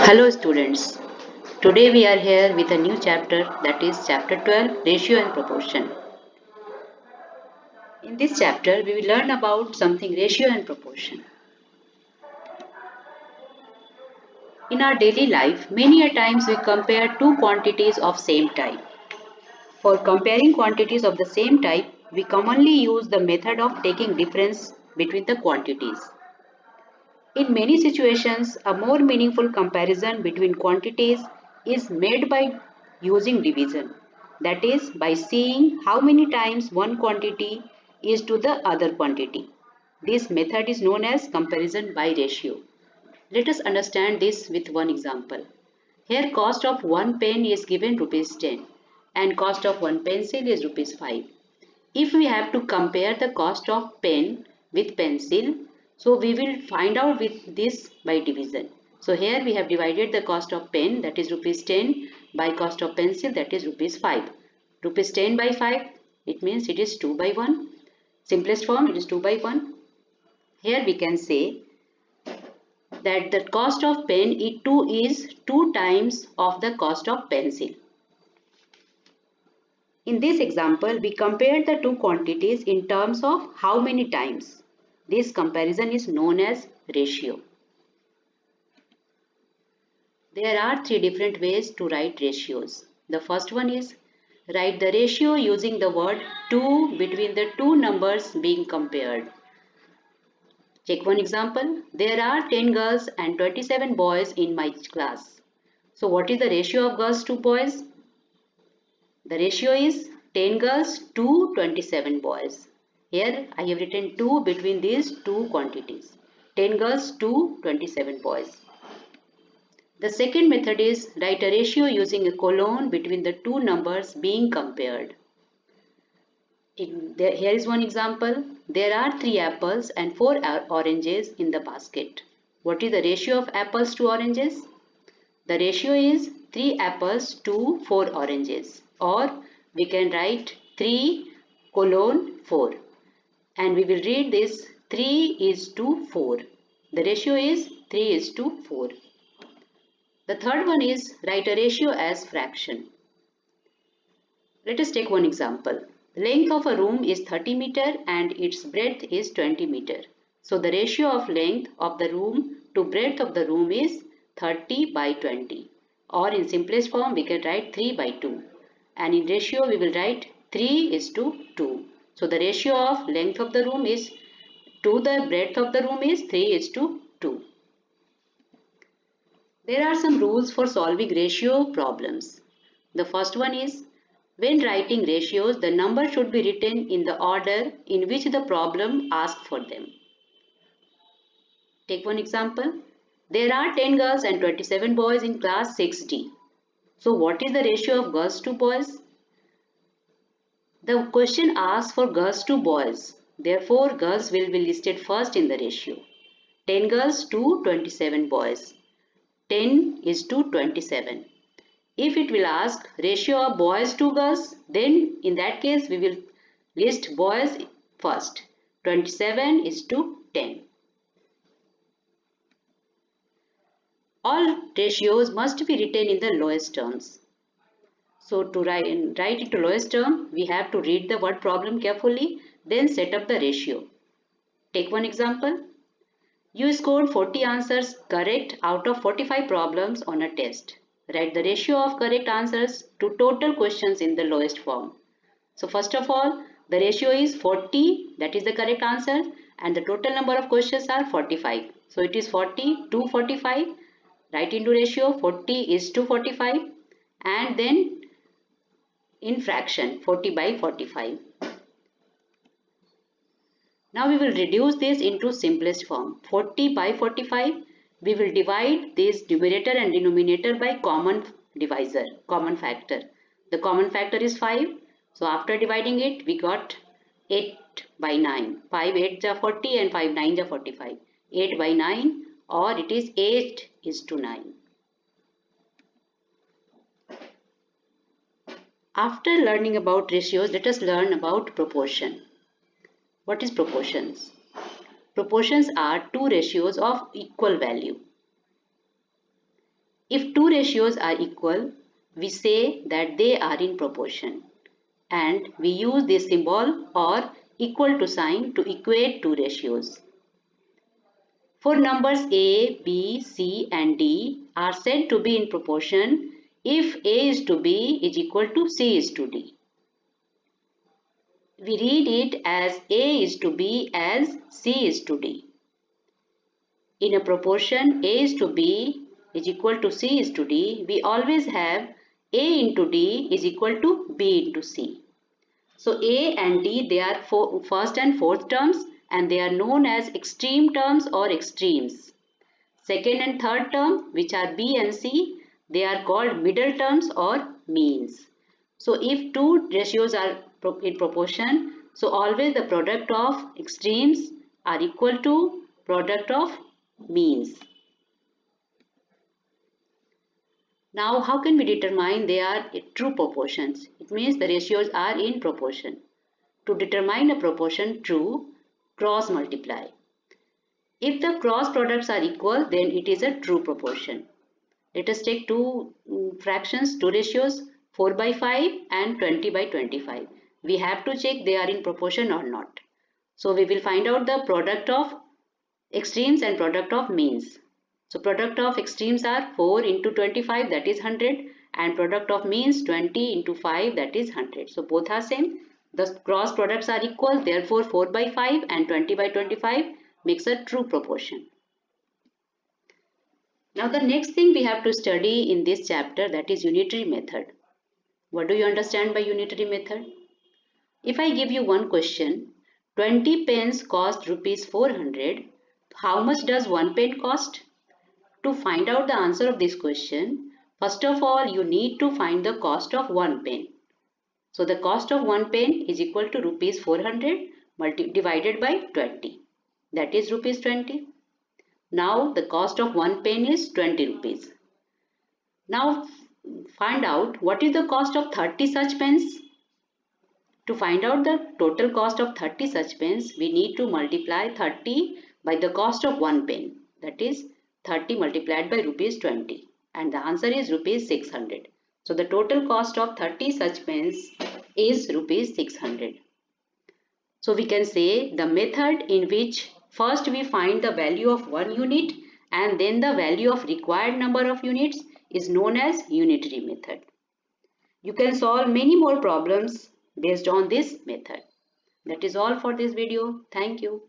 Hello students, today we are here with a new chapter, that is chapter 12, Ratio and Proportion. In this chapter we will learn about something ratio and proportion. In our daily life, many a times we compare two quantities of same type. For comparing quantities of the same type, we commonly use the method of taking difference between the quantities. In many situations, a more meaningful comparison between quantities is made by using division. That is, by seeing how many times one quantity is to the other quantity. This method is known as comparison by ratio. Let us understand this with one example. Here cost of one pen is given rupees 10 and cost of one pencil is rupees 5. If we have to compare the cost of pen with pencil, so we will find out with this by division. So here we have divided the cost of pen, that is rupees 10, by cost of pencil, that is rupees 5. Rupees 10 by 5, it means it is 2 by 1. Simplest form, it is 2 by 1. Here we can say that the cost of pen is 2 times of the cost of pencil. In this example, we compared the two quantities in terms of how many times. This comparison is known as ratio. There are three different ways to write ratios. The first one is write the ratio using the word 2 between the two numbers being compared. Check one example. There are 10 girls and 27 boys in my class. So what is the ratio of girls to boys? The ratio is 10 girls to 27 boys. Here I have written 2 between these two quantities. 10 girls to 27 boys. The second method is write a ratio using a colon between the two numbers being compared. Here is one example. There are 3 apples and 4 oranges in the basket. What is the ratio of apples to oranges? The ratio is 3 apples to 4 oranges, or we can write 3 colon 4 and we will read this 3 is to 4. The ratio is 3 is to 4. The third one is write a ratio as fraction. Let us take one example. The length of a room is 30 meter and its breadth is 20 meter. So the ratio of length of the room to breadth of the room is 30 by 20. Or in simplest form we can write 3 by 2. And in ratio we will write 3 is to 2. So the ratio of length of the room is to the breadth of the room is 3 is to 2. There are some rules for solving ratio problems. The first one is when writing ratios, the number should be written in the order in which the problem asks for them. Take one example. There are 10 girls and 27 boys in class 6D. So what is the ratio of girls to boys? The question asks for girls to boys. Therefore, girls will be listed first in the ratio. 10 girls to 27 boys. 10 is to 27. If it will ask ratio of boys to girls, then in that case we will list boys first. 27 is to 10. All ratios must be written in the lowest terms. So to write into lowest term, we have to read the word problem carefully, then set up the ratio. Take one example. You scored 40 answers correct out of 45 problems on a test. Write the ratio of correct answers to total questions in the lowest form. So first of all, the ratio is 40, that is the correct answer, and the total number of questions are 45. So it is 40 to 45. Write into ratio 40 is to 45 and then in fraction 40 by 45. Now we will reduce this into simplest form. 40 by 45, we will divide this numerator and denominator by common divisor, common factor. The common factor is 5. So after dividing it, we got 8 by 9. 5 8 are 40 and 5 9 are 45. 8 by 9 or it is 8 is to 9. After learning about ratios, let us learn about proportion. What is proportions? Proportions are two ratios of equal value. If two ratios are equal, we say that they are in proportion, and we use this symbol or equal to sign to equate two ratios. For numbers A, B, C and D are said to be in proportion if A is to B is equal to C is to D. We read it as A is to B as C is to D. In a proportion A is to B is equal to C is to D, we always have A into D is equal to B into C. So A and D, they are first and fourth terms, and they are known as extreme terms or extremes. Second and third term, which are B and C, they are called middle terms or means. So if two ratios are in proportion, so always the product of extremes are equal to product of means. Now how can we determine they are true proportions? It means the ratios are in proportion. To determine a proportion true, cross multiply. If the cross products are equal, then it is a true proportion. Let us take two fractions, two ratios, 4 by 5 and 20 by 25. We have to check they are in proportion or not. So we will find out the product of extremes and product of means. So product of extremes are 4 into 25, that is 100, and product of means 20 into 5, that is 100. So both are same. The cross products are equal, therefore 4 by 5 and 20 by 25 makes a true proportion. Now the next thing we have to study in this chapter, that is unitary method. What do you understand by unitary method? If I give you one question, 20 pence cost rupees 400, how much does 1 pen cost? To find out the answer of this question, first of all you need to find the cost of 1 pen. So the cost of 1 pen is equal to rupees 400 divided by 20, that is rupees 20. Now the cost of 1 pen is 20 rupees. Now find out what is the cost of 30 such pens. To find out the total cost of 30 such pens, we need to multiply 30 by the cost of 1 pen, that is 30 multiplied by rupees 20, and the answer is rupees 600. So the total cost of 30 such pens is rupees 600. So we can say the method in which first we find the value of one unit and then the value of required number of units is known as unitary method. You can solve many more problems based on this method. That is all for this video. Thank you.